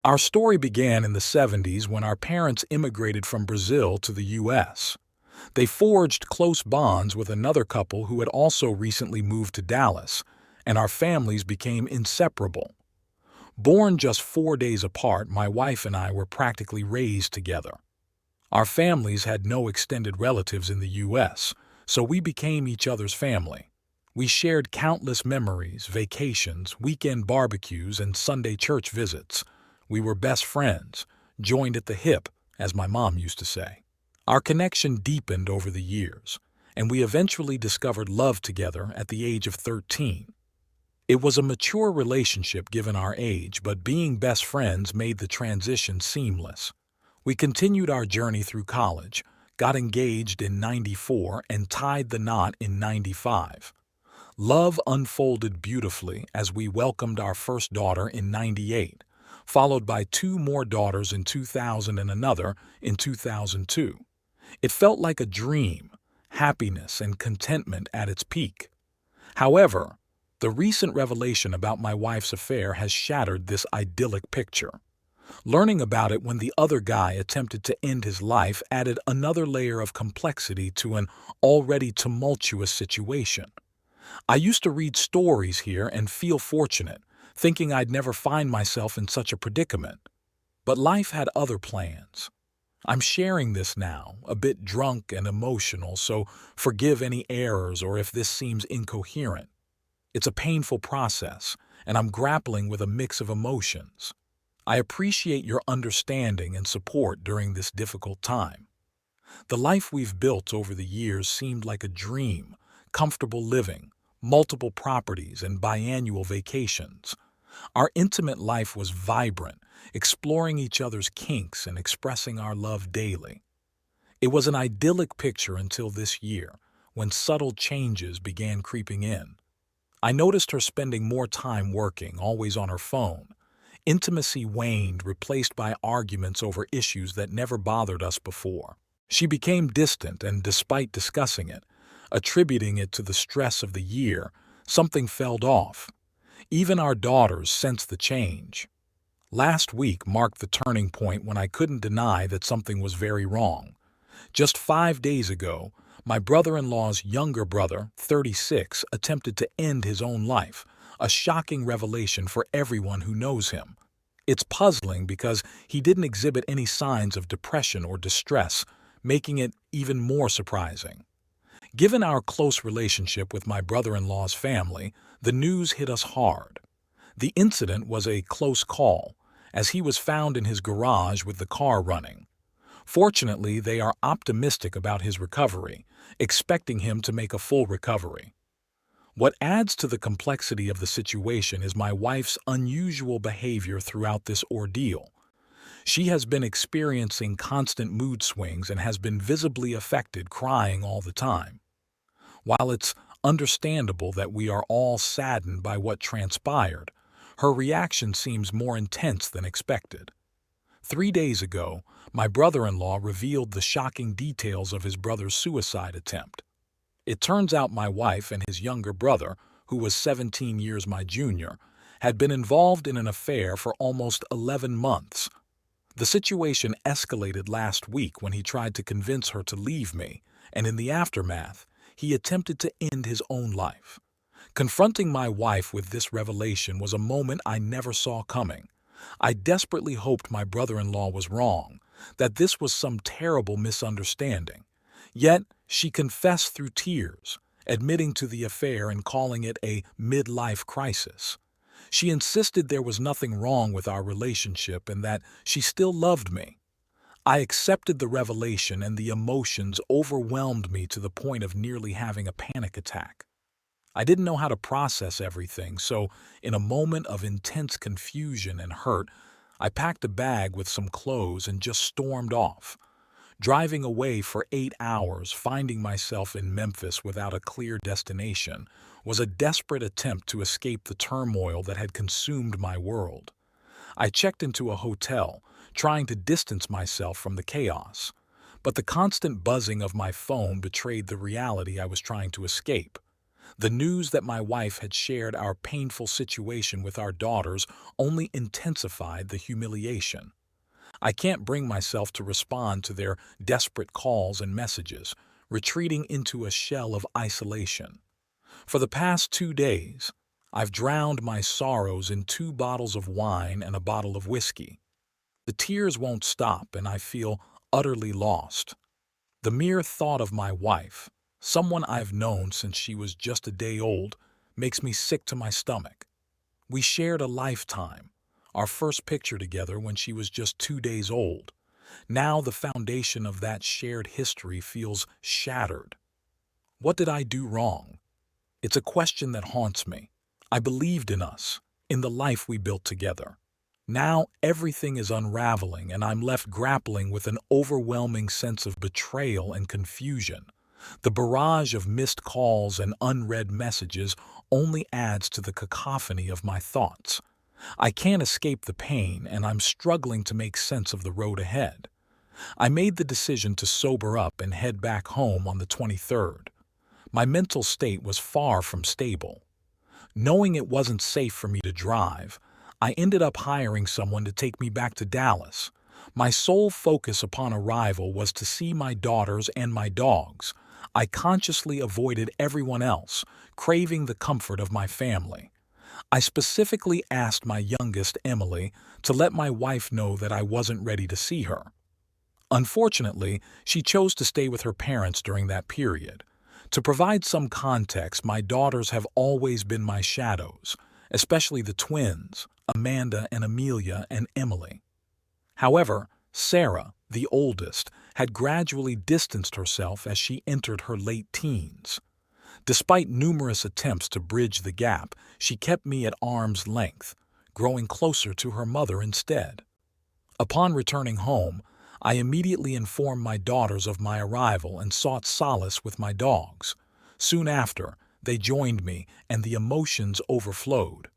Our story began in the 70s when our parents immigrated from Brazil to the U.S. They forged close bonds with another couple who had also recently moved to Dallas, and our families became inseparable. Born just 4 days apart, my wife and I were practically raised together. Our families had no extended relatives in the U.S., so we became each other's family. We shared countless memories, vacations, weekend barbecues, and Sunday church visits. We were best friends, joined at the hip, as my mom used to say. Our connection deepened over the years, and we eventually discovered love together at the age of 13. It was a mature relationship given our age, but being best friends made the transition seamless. We continued our journey through college, got engaged in '94, and tied the knot in '95. Love unfolded beautifully as we welcomed our first daughter in '98, followed by two more daughters in 2000 and another in 2002. It felt like a dream, happiness and contentment at its peak. However, the recent revelation about my wife's affair has shattered this idyllic picture. Learning about it when the other guy attempted to end his life added another layer of complexity to an already tumultuous situation. I used to read stories here and feel fortunate, thinking I'd never find myself in such a predicament. But life had other plans. I'm sharing this now, a bit drunk and emotional, so forgive any errors or if this seems incoherent. It's a painful process, and I'm grappling with a mix of emotions. I appreciate your understanding and support during this difficult time. The life we've built over the years seemed like a dream, comfortable living, multiple properties, and biannual vacations. Our intimate life was vibrant, exploring each other's kinks and expressing our love daily. It was an idyllic picture until this year, when subtle changes began creeping in. I noticed her spending more time working, always on her phone. Intimacy waned, replaced by arguments over issues that never bothered us before. She became distant, and despite discussing it, attributing it to the stress of the year, something felt off. Even our daughters sensed the change. Last week marked the turning point when I couldn't deny that something was very wrong. Just 5 days ago, my brother-in-law's younger brother, 36, attempted to end his own life, a shocking revelation for everyone who knows him. It's puzzling because he didn't exhibit any signs of depression or distress, making it even more surprising. Given our close relationship with my brother-in-law's family, the news hit us hard. The incident was a close call, as he was found in his garage with the car running. Fortunately, they are optimistic about his recovery, expecting him to make a full recovery. What adds to the complexity of the situation is my wife's unusual behavior throughout this ordeal. She has been experiencing constant mood swings and has been visibly affected, crying all the time. While it's understandable that we are all saddened by what transpired, her reaction seems more intense than expected. 3 days ago, my brother-in-law revealed the shocking details of his brother's suicide attempt. It turns out my wife and his younger brother, who was 17 years my junior, had been involved in an affair for almost 11 months. The situation escalated last week when he tried to convince her to leave me, and in the aftermath, he attempted to end his own life. Confronting my wife with this revelation was a moment I never saw coming. I desperately hoped my brother-in-law was wrong, that this was some terrible misunderstanding. Yet, she confessed through tears, admitting to the affair and calling it a midlife crisis. She insisted there was nothing wrong with our relationship and that she still loved me. I accepted the revelation, and the emotions overwhelmed me to the point of nearly having a panic attack. I didn't know how to process everything, so in a moment of intense confusion and hurt, I packed a bag with some clothes and just stormed off. Driving away for 8 hours, finding myself in Memphis without a clear destination, was a desperate attempt to escape the turmoil that had consumed my world. I checked into a hotel, trying to distance myself from the chaos, but the constant buzzing of my phone betrayed the reality I was trying to escape. The news that my wife had shared our painful situation with our daughters only intensified the humiliation. I can't bring myself to respond to their desperate calls and messages, retreating into a shell of isolation. For the past 2 days, I've drowned my sorrows in 2 bottles of wine and a bottle of whiskey. The tears won't stop, and I feel utterly lost. The mere thought of my wife, someone I've known since she was just a day old, makes me sick to my stomach. We shared a lifetime, our first picture together when she was just 2 days old. Now the foundation of that shared history feels shattered. What did I do wrong? It's a question that haunts me. I believed in us, in the life we built together. Now everything is unraveling, and I'm left grappling with an overwhelming sense of betrayal and confusion. The barrage of missed calls and unread messages only adds to the cacophony of my thoughts. I can't escape the pain, and I'm struggling to make sense of the road ahead. I made the decision to sober up and head back home on the 23rd. My mental state was far from stable. Knowing it wasn't safe for me to drive, I ended up hiring someone to take me back to Dallas. My sole focus upon arrival was to see my daughters and my dogs. I consciously avoided everyone else, craving the comfort of my family. I specifically asked my youngest, Emily, to let my wife know that I wasn't ready to see her. Unfortunately, she chose to stay with her parents during that period. To provide some context, my daughters have always been my shadows, especially the twins, Amanda and Amelia and Emily. However, Sarah, the oldest, had gradually distanced herself as she entered her late teens. Despite numerous attempts to bridge the gap, she kept me at arm's length, growing closer to her mother instead. Upon returning home, I immediately informed my daughters of my arrival and sought solace with my dogs. Soon after, they joined me, and the emotions overflowed.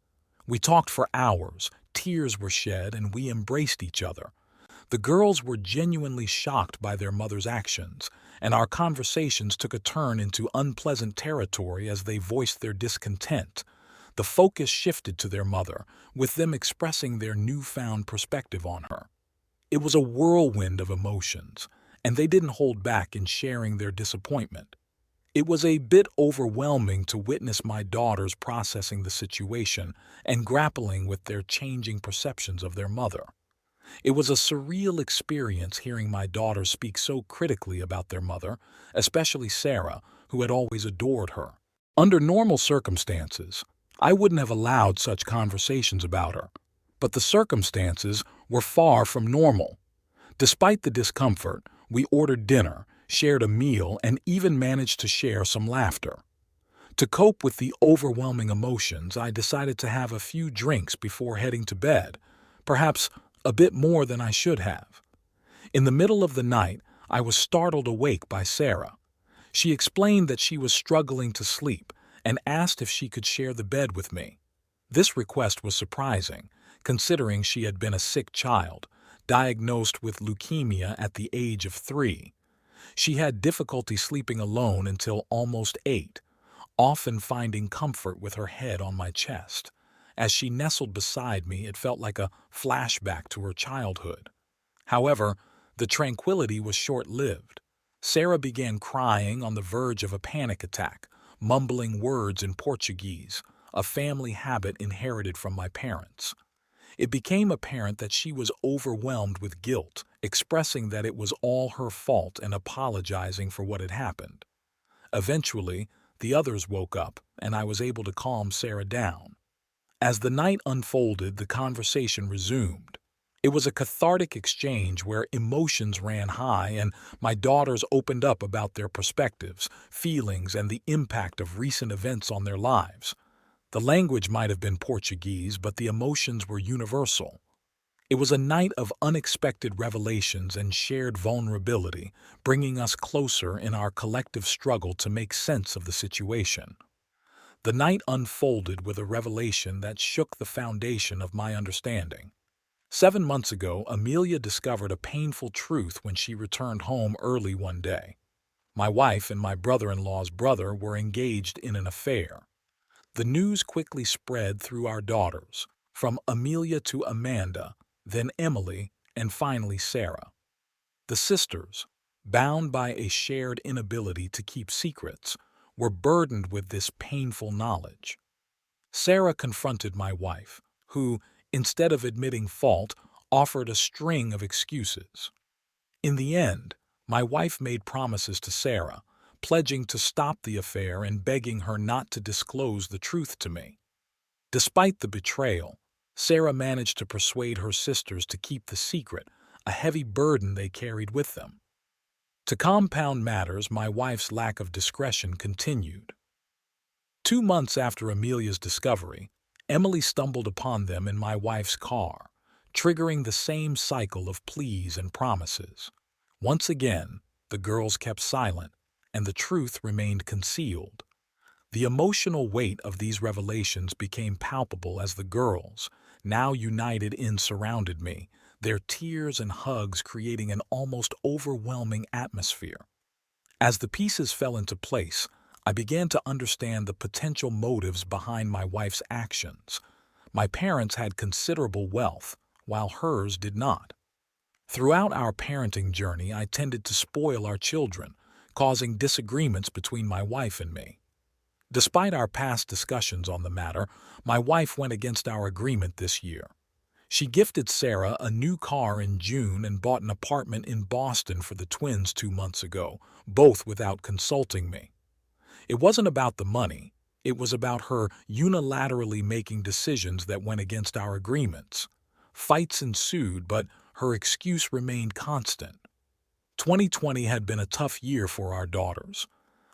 We talked for hours, tears were shed, and we embraced each other. The girls were genuinely shocked by their mother's actions, and our conversations took a turn into unpleasant territory as they voiced their discontent. The focus shifted to their mother, with them expressing their newfound perspective on her. It was a whirlwind of emotions, and they didn't hold back in sharing their disappointment. It was a bit overwhelming to witness my daughters processing the situation and grappling with their changing perceptions of their mother. It was a surreal experience hearing my daughters speak so critically about their mother, especially Sarah, who had always adored her. Under normal circumstances, I wouldn't have allowed such conversations about her, but the circumstances were far from normal. Despite the discomfort, we ordered dinner, shared a meal, and even managed to share some laughter. To cope with the overwhelming emotions, I decided to have a few drinks before heading to bed, perhaps a bit more than I should have. In the middle of the night, I was startled awake by Sarah. She explained that she was struggling to sleep and asked if she could share the bed with me. This request was surprising, considering she had been a sick child, diagnosed with leukemia at the age of 3. She had difficulty sleeping alone until almost 8, often finding comfort with her head on my chest. As she nestled beside me, it felt like a flashback to her childhood. However, the tranquility was short-lived. Sarah began crying on the verge of a panic attack, mumbling words in Portuguese, a family habit inherited from my parents. It became apparent that she was overwhelmed with guilt, expressing that it was all her fault and apologizing for what had happened. Eventually, the others woke up, and I was able to calm Sarah down. As the night unfolded, the conversation resumed. It was a cathartic exchange where emotions ran high, and my daughters opened up about their perspectives, feelings, and the impact of recent events on their lives. The language might have been Portuguese, but the emotions were universal. It was a night of unexpected revelations and shared vulnerability, bringing us closer in our collective struggle to make sense of the situation. The night unfolded with a revelation that shook the foundation of my understanding. 7 months ago, Amelia discovered a painful truth when she returned home early one day. My wife and my brother-in-law's brother were engaged in an affair. The news quickly spread through our daughters, from Amelia to Amanda, then Emily, and finally Sarah. The sisters, bound by a shared inability to keep secrets, were burdened with this painful knowledge. Sarah confronted my wife, who, instead of admitting fault, offered a string of excuses. In the end, my wife made promises to Sarah, pledging to stop the affair and begging her not to disclose the truth to me. Despite the betrayal, Sarah managed to persuade her sisters to keep the secret, a heavy burden they carried with them. To compound matters, my wife's lack of discretion continued. 2 months after Amelia's discovery, Emily stumbled upon them in my wife's car, triggering the same cycle of pleas and promises. Once again, the girls kept silent, and the truth remained concealed. The emotional weight of these revelations became palpable as the girls, now united surrounded me, their tears and hugs creating an almost overwhelming atmosphere. As the pieces fell into place, I began to understand the potential motives behind my wife's actions. My parents had considerable wealth, while hers did not. Throughout our parenting journey, I tended to spoil our children, causing disagreements between my wife and me. Despite our past discussions on the matter, my wife went against our agreement this year. She gifted Sarah a new car in June and bought an apartment in Boston for the twins 2 months ago, both without consulting me. It wasn't about the money. It was about her unilaterally making decisions that went against our agreements. Fights ensued, but her excuse remained constant. 2020 had been a tough year for our daughters.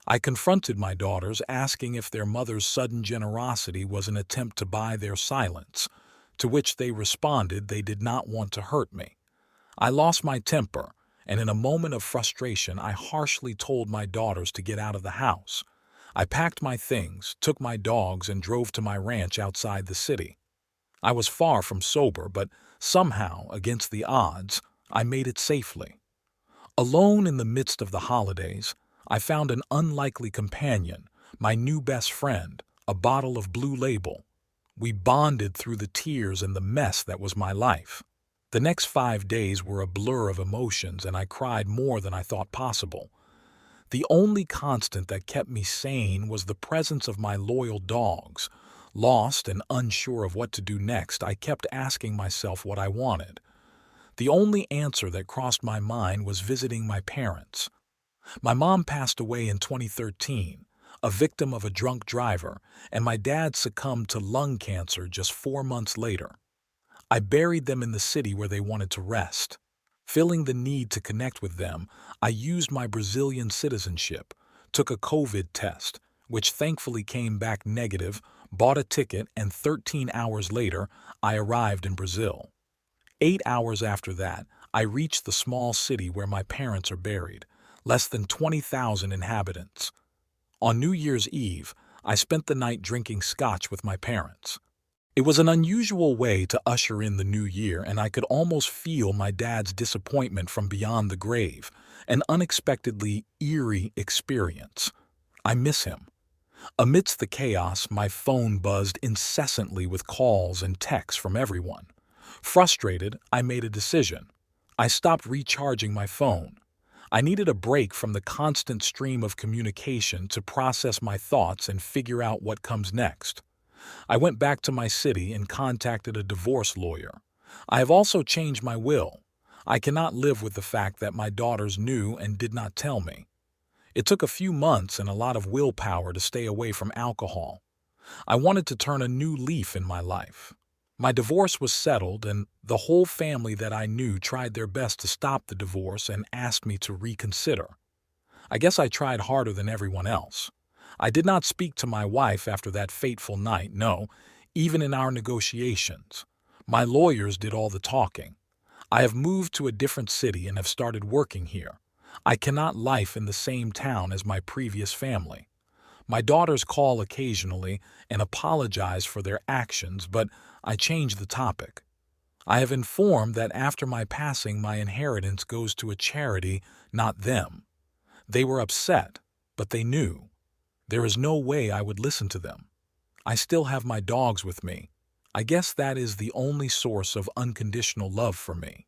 I confronted my daughters, asking if their mother's sudden generosity was an attempt to buy their silence, to which they responded they did not want to hurt me. I lost my temper, and in a moment of frustration, I harshly told my daughters to get out of the house. I packed my things, took my dogs, and drove to my ranch outside the city. I was far from sober, but somehow, against the odds, I made it safely. Alone in the midst of the holidays, I found an unlikely companion, my new best friend, a bottle of Blue Label. We bonded through the tears and the mess that was my life. The next 5 days were a blur of emotions, and I cried more than I thought possible. The only constant that kept me sane was the presence of my loyal dogs. Lost and unsure of what to do next, I kept asking myself what I wanted. The only answer that crossed my mind was visiting my parents. My mom passed away in 2013, a victim of a drunk driver, and my dad succumbed to lung cancer just 4 months later. I buried them in the city where they wanted to rest. Feeling the need to connect with them, I used my Brazilian citizenship, took a COVID test, which thankfully came back negative, bought a ticket, and 13 hours later, I arrived in Brazil. 8 hours after that, I reached the small city where my parents are buried, less than 20,000 inhabitants. On New Year's Eve, I spent the night drinking scotch with my parents. It was an unusual way to usher in the new year, and I could almost feel my dad's disappointment from beyond the grave, an unexpectedly eerie experience. I miss him. Amidst the chaos, my phone buzzed incessantly with calls and texts from everyone. Frustrated, I made a decision. I stopped recharging my phone. I needed a break from the constant stream of communication to process my thoughts and figure out what comes next. I went back to my city and contacted a divorce lawyer. I have also changed my will. I cannot live with the fact that my daughters knew and did not tell me. It took a few months and a lot of willpower to stay away from alcohol. I wanted to turn a new leaf in my life. My divorce was settled, and the whole family that I knew tried their best to stop the divorce and asked me to reconsider. I guess I tried harder than everyone else. I did not speak to my wife after that fateful night, no, even in our negotiations. My lawyers did all the talking. I have moved to a different city and have started working here. I cannot live in the same town as my previous family. My daughters call occasionally and apologize for their actions, but I change the topic. I have informed that after my passing, my inheritance goes to a charity, not them. They were upset, but they knew. There is no way I would listen to them. I still have my dogs with me. I guess that is the only source of unconditional love for me.